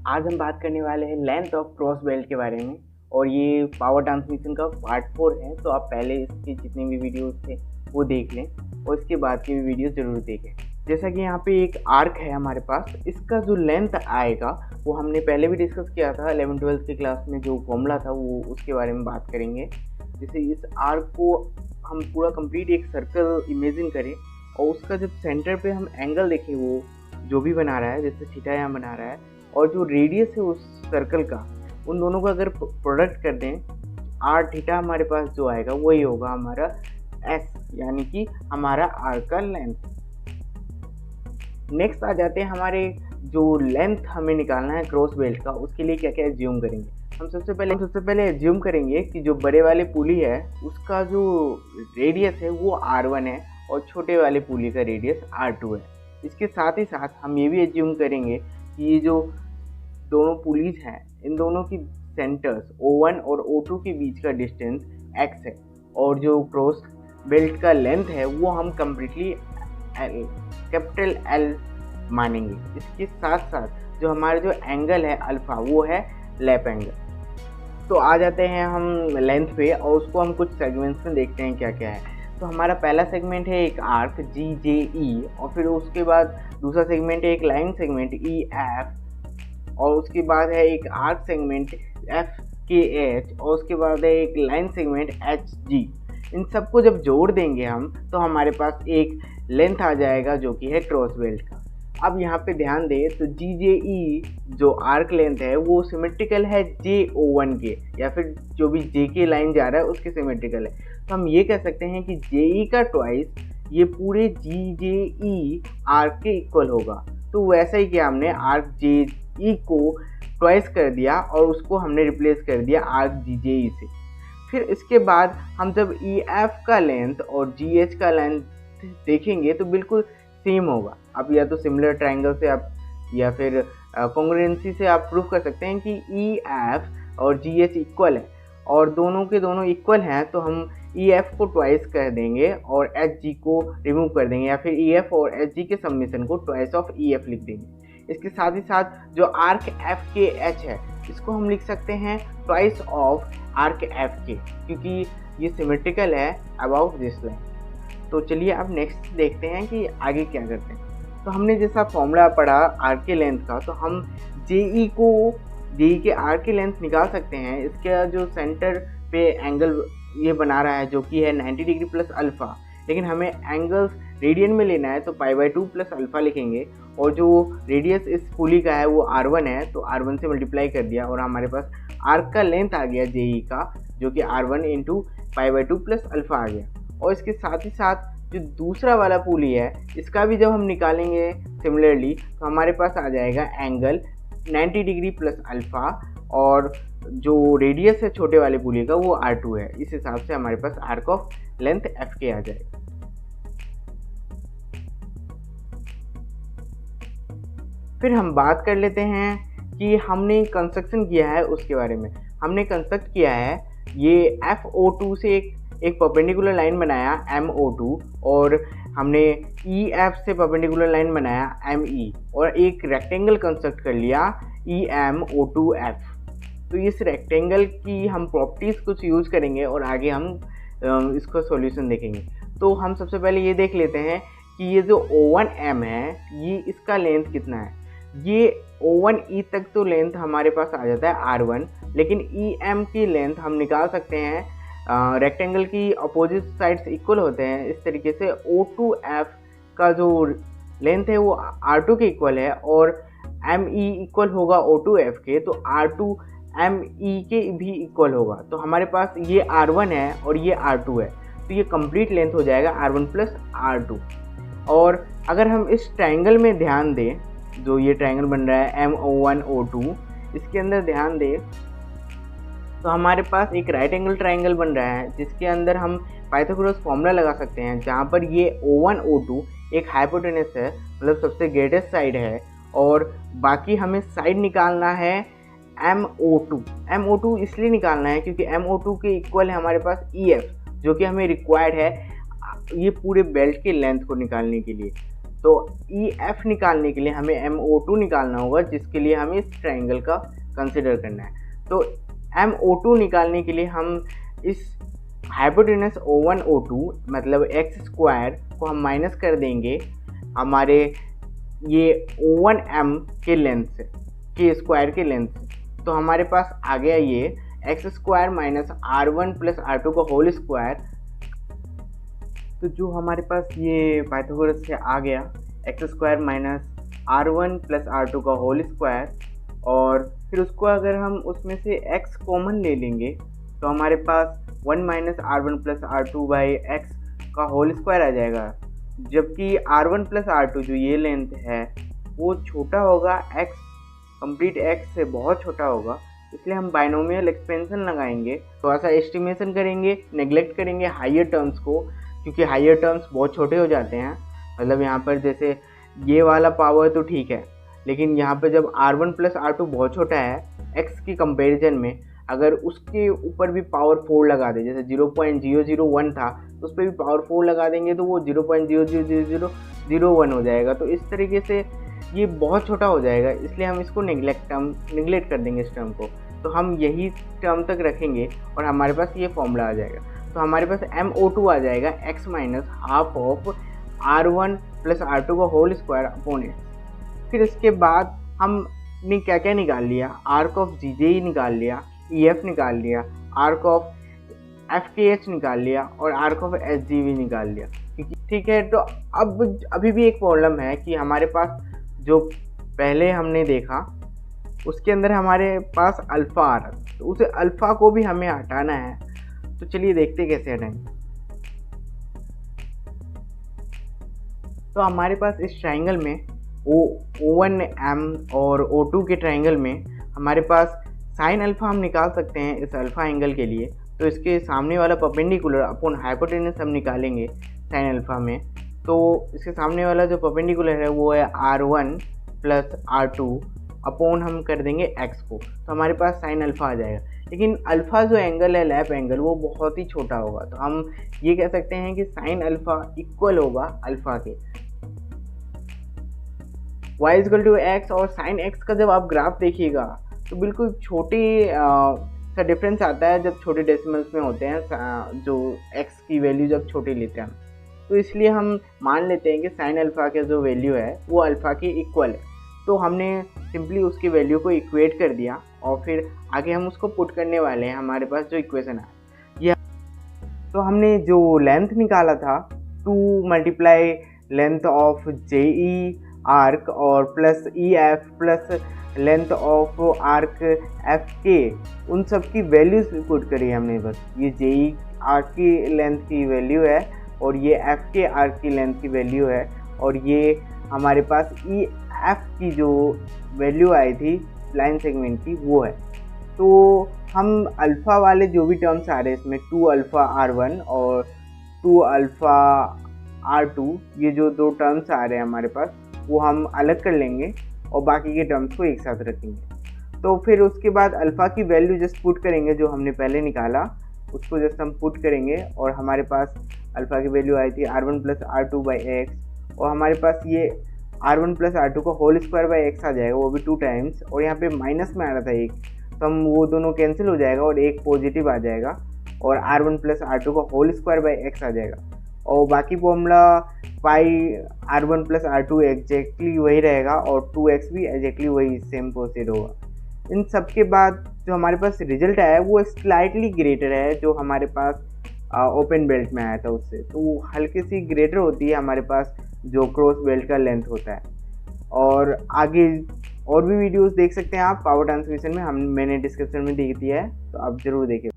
आज हम बात करने वाले हैं लेंथ ऑफ क्रॉस बेल्ट के बारे में। और ये पावर ट्रांसमिशन का पार्ट 4 है, तो आप पहले इसके जितने भी वीडियोस थे वो देख लें और इसके बाद की भी वीडियो ज़रूर देखें। जैसा कि यहाँ पे एक आर्क है हमारे पास, इसका जो लेंथ आएगा वो हमने पहले भी डिस्कस किया था 11-12 की क्लास में, जो फॉर्मूला था वो उसके बारे में बात करेंगे। जैसे इस आर्क को हम पूरा कंप्लीट एक सर्कल इमेजिन करें और उसका जब सेंटर पे हम एंगल देखें, वो जो भी बना रहा है, जैसे थीटा यहाँ बना रहा है, और जो रेडियस है उस सर्कल का, उन दोनों का अगर प्रोडक्ट कर दें, आर थीटा हमारे पास जो आएगा वही होगा हमारा एस, यानी कि हमारा आर का लेंथ। नेक्स्ट आ जाते हैं हमारे जो लेंथ हमें निकालना है क्रॉस बेल्ट का, उसके लिए क्या क्या एज्यूम करेंगे। हम सबसे पहले एज्यूम करेंगे कि जो बड़े वाले पुली है उसका जो रेडियस है वो R1 है और छोटे वाले पुली का रेडियस R2 है। इसके साथ ही साथ हम ये भी एज्यूम करेंगे कि ये जो दोनों पुलीज हैं, इन दोनों की सेंटर्स O1 और O2 के बीच का डिस्टेंस x है, और जो क्रॉस बेल्ट का लेंथ है वो हम कम्प्लीटली कैपिटल L मानेंगे। इसके साथ साथ जो हमारा जो एंगल है अल्फा, वो है लैप एंगल। तो आ जाते हैं हम लेंथ पे और उसको हम कुछ सेगमेंट्स में देखते हैं क्या क्या है। तो हमारा पहला सेगमेंट है एक आर्क GJE, और फिर उसके बाद दूसरा सेगमेंट है एक लाइन सेगमेंट EF, और उसके बाद है एक आर्क सेगमेंट FKH, और उसके बाद है एक लाइन सेगमेंट HG। इन सबको जब जोड़ देंगे हम तो हमारे पास एक लेंथ आ जाएगा जो कि है क्रॉस बेल्ट का। अब यहाँ पे ध्यान दें तो GJE जो आर्क लेंथ है वो सिमेट्रिकल है JO1 के, या फिर जो भी J के लाइन जा रहा है उसके सिमेट्रिकल है। तो हम ये कह सकते हैं कि JE का ट्वाइस ये पूरे GJE आर्क के इक्वल होगा। तो वैसा ही किया हमने, आर्क JE को ट्वाइस कर दिया और उसको हमने रिप्लेस कर दिया आर्क GJE से। फिर इसके बाद हम जब EF का लेंथ और GH का लेंथ देखेंगे तो बिल्कुल सेम होगा। अब या तो सिमिलर ट्रायंगल से आप या फिर कॉन्ग्रुएंसी से आप प्रूव कर सकते हैं कि EF और GH इक्वल है, और दोनों के दोनों इक्वल हैं तो हम EF को ट्वाइस कर देंगे और HG को रिमूव कर देंगे, या फिर EF और HG के समेशन को ट्वाइस ऑफ EF लिख देंगे। इसके साथ ही साथ जो आर्क FKH है इसको हम लिख सकते हैं ट्वाइस ऑफ आर्क FK, क्योंकि ये सिमेट्रिकल है अबाउट दिस लाइन। तो चलिए अब नेक्स्ट देखते हैं कि आगे क्या करते हैं। तो हमने जैसा फॉर्मूला पढ़ा आर्क के लेंथ का, तो हम JE के आर्क की लेंथ निकाल सकते हैं। इसका जो सेंटर पे एंगल ये बना रहा है जो कि है 90 डिग्री प्लस अल्फ़ा, लेकिन हमें एंगल्स रेडियन में लेना है तो π/2 प्लस अल्फ़ा लिखेंगे, और जो रेडियस इस पुली का है वो R1 है तो R1 से मल्टीप्लाई कर दिया और हमारे पास आर्क का लेंथ आ गया JE का, जो कि R1 इंटू π/2 प्लस अल्फ़ा आ गया। और इसके साथ ही साथ जो दूसरा वाला पुली है इसका भी जब हम निकालेंगे सिमिलरली तो हमारे पास आ जाएगा एंगल 90 डिग्री प्लस अल्फ़ा, और जो रेडियस है छोटे वाले पुली का वो R2 है। इस हिसाब से हमारे पास आर्क ऑफ लेंथ FK आ जाएगा। फिर हम बात कर लेते हैं कि हमने कंस्ट्रक्शन किया है उसके बारे में। हमने कंस्ट्रक्ट किया है ये FO2 से एक परपेंडिकुलर लाइन बनाया MO2, और हमने EF से परपेंडिकुलर लाइन बनाया ME, और एक रेक्टेंगल कंस्ट्रक्ट कर लिया EMO2F। तो इस रेक्टेंगल की हम प्रॉपर्टीज़ कुछ यूज़ करेंगे और आगे हम इसका सॉल्यूशन देखेंगे। तो हम सबसे पहले ये देख लेते हैं कि ये जो O1M है ये इसका लेंथ कितना है। ये O1E तक तो लेंथ हमारे पास आ जाता है R1, लेकिन EM की लेंथ हम निकाल सकते हैं, रेक्टेंगल की अपोजिट साइड्स इक्वल होते हैं। इस तरीके से O2F का जो लेंथ है वो R2 के इक्वल है, और ME इक्वल होगा O2F के, तो R2 ME के भी इक्वल होगा। तो हमारे पास ये R1 है और ये R2 है, तो ये कंप्लीट लेंथ हो जाएगा R1 प्लस R2। और अगर हम इस ट्रायंगल में ध्यान दें, जो ये ट्रायंगल बन रहा है MO1O2, इसके अंदर ध्यान दें तो हमारे पास एक राइट एंगल ट्रायंगल बन रहा है जिसके अंदर हम पाइथागोरस फॉर्मूला लगा सकते हैं, जहाँ पर ये O1O2 एक हाइपोटेनस है, मतलब सबसे ग्रेटेस्ट साइड है, और बाकी हमें साइड निकालना है MO2 इसलिए निकालना है क्योंकि MO2 के इक्वल है हमारे पास EF, जो कि हमें रिक्वायर्ड है ये पूरे बेल्ट के लेंथ को निकालने के लिए। तो EF निकालने के लिए हमें MO2 निकालना होगा, जिसके लिए हमें इस ट्राइंगल का कंसिडर करना है। तो MO2 निकालने के लिए हम इस हाइपोटेनस O1 O2 मतलब x स्क्वायर को हम माइनस कर देंगे हमारे ये O1M के लेंथ से, के स्क्वायर के लेंथ से। तो हमारे पास आ गया ये x square minus R1 plus R2 का होल स्क्वायर। तो जो हमारे पास ये पाइथागोरस से आ गया x square minus R1 plus R2 का होल स्क्वायर, और फिर उसको अगर हम उसमें से x कॉमन ले लेंगे तो हमारे पास 1 minus R1 plus R2 by x का होल स्क्वायर आ जाएगा। जबकि R1 प्लस R2 जो ये लेंथ है वो छोटा होगा x, कंप्लीट x से बहुत छोटा होगा, इसलिए हम बाइनोमियल एक्सपेंशन लगाएंगे, थोड़ा सा एस्टिमेशन करेंगे, नेग्लेक्ट करेंगे हाइयर टर्म्स को, क्योंकि हाइयर टर्म्स बहुत छोटे हो जाते हैं। मतलब यहाँ पर जैसे ये वाला पावर तो ठीक है, लेकिन यहाँ पर जब R1 प्लस R2 बहुत छोटा है x की कंपैरिजन में, अगर उसके ऊपर भी पावर 4 लगा दे, जैसे 0.001 था तो उस पर भी पावर 4 लगा देंगे तो वो 0.00001 हो जाएगा। तो इस तरीके से ये बहुत छोटा हो जाएगा, इसलिए हम इसको निगलेक्ट कर देंगे इस टर्म को। तो हम यही टर्म तक रखेंगे और हमारे पास ये फॉर्मूला आ जाएगा। तो हमारे पास MO2 आ जाएगा x minus half of R1 plus R2 का होल स्क्वायर अपॉन x। फिर इसके बाद हमने क्या क्या निकाल लिया, आर्क ऑफ GJ निकाल लिया, EF निकाल लिया, आर्क ऑफ FKH निकाल लिया और आर्क ऑफ SGV निकाल लिया। ठीक है, तो अब अभी भी एक प्रॉब्लम है कि हमारे पास जो पहले हमने देखा उसके अंदर हमारे पास अल्फ़ा आ रहा था, तो उसे अल्फ़ा को भी हमें हटाना है। तो चलिए देखते कैसे हटाएंगे। तो हमारे पास इस ट्राइंगल में O1M और O2 के ट्राइंगल में हमारे पास साइन अल्फ़ा हम निकाल सकते हैं इस अल्फ़ा एंगल के लिए। तो इसके सामने वाला परपेंडिकुलर अपॉन हाइपोटेनस हम निकालेंगे साइन अल्फ़ा में। तो इसके सामने वाला जो परपेंडिकुलर है वो है R1 प्लस R2 अपॉन हम कर देंगे x को, तो हमारे पास साइन अल्फ़ा आ जाएगा। लेकिन अल्फ़ा जो एंगल है, लैप एंगल, वो बहुत ही छोटा होगा, तो हम ये कह सकते हैं कि साइन अल्फ़ा इक्वल होगा अल्फ़ा के y इक्वल टू x। और साइन x का जब आप ग्राफ देखिएगा तो बिल्कुल छोटी सा डिफरेंस आता है जब छोटे डेसिमल्स में होते हैं, जो x की वैल्यू जब छोटी लेते हैं। तो इसलिए हम मान लेते हैं कि साइन अल्फ़ा का जो वैल्यू है वो अल्फ़ा के इक्वल है। तो हमने सिंपली उसकी वैल्यू को इक्वेट कर दिया और फिर आगे हम उसको पुट करने वाले हैं हमारे पास जो इक्वेशन है ये। तो हमने जो लेंथ निकाला था 2 multiply length of JE arc और plus EF plus length of arc FK, उन सब की वैल्यूज पुट करी हमने। बस ये JE आर्क की लेंथ की वैल्यू है और ये FK आर्क की लेंथ की वैल्यू है, और ये हमारे पास EF की जो वैल्यू आई थी लाइन सेगमेंट की वो है। तो हम अल्फ़ा वाले जो भी टर्म्स आ रहे हैं इसमें 2 अल्फ़ा R1 और 2 अल्फ़ा R2, ये जो दो टर्म्स आ रहे हैं हमारे पास वो हम अलग कर लेंगे और बाकी के टर्म्स को एक साथ रखेंगे। तो फिर उसके बाद अल्फ़ा की वैल्यू जस्ट पुट करेंगे, जो हमने पहले निकाला उसको जस्ट हम पुट करेंगे, और हमारे पास अल्फ़ा की वैल्यू आई थी R1 plus R2 by x, और हमारे पास ये R1 प्लस R2 का होल स्क्वायर बाई एक्स आ जाएगा, वो भी 2 टाइम्स, और यहाँ पे माइनस में आ रहा था एक, तो हम वो दोनों कैंसिल हो जाएगा और एक पॉजिटिव आ जाएगा, और R1 प्लस R2 का होल स्क्वायर बाई एक्स आ जाएगा। और बाकी फॉर्मूला पाई R1 प्लस R2 एग्जैक्टली वही रहेगा और 2x भी एग्जैक्टली वही सेम प्रोसीड होगा। इन सब के बाद जो हमारे पास रिजल्ट आया है वो स्लाइटली ग्रेटर है जो हमारे पास ओपन बेल्ट में आया था उससे, तो वो हल्की सी ग्रेटर होती है हमारे पास जो क्रॉस बेल्ट का लेंथ होता है। और आगे और भी वीडियोस देख सकते हैं आप पावर ट्रांसमिशन में, मैंने डिस्क्रिप्शन में दे दिया है, तो आप ज़रूर देखें।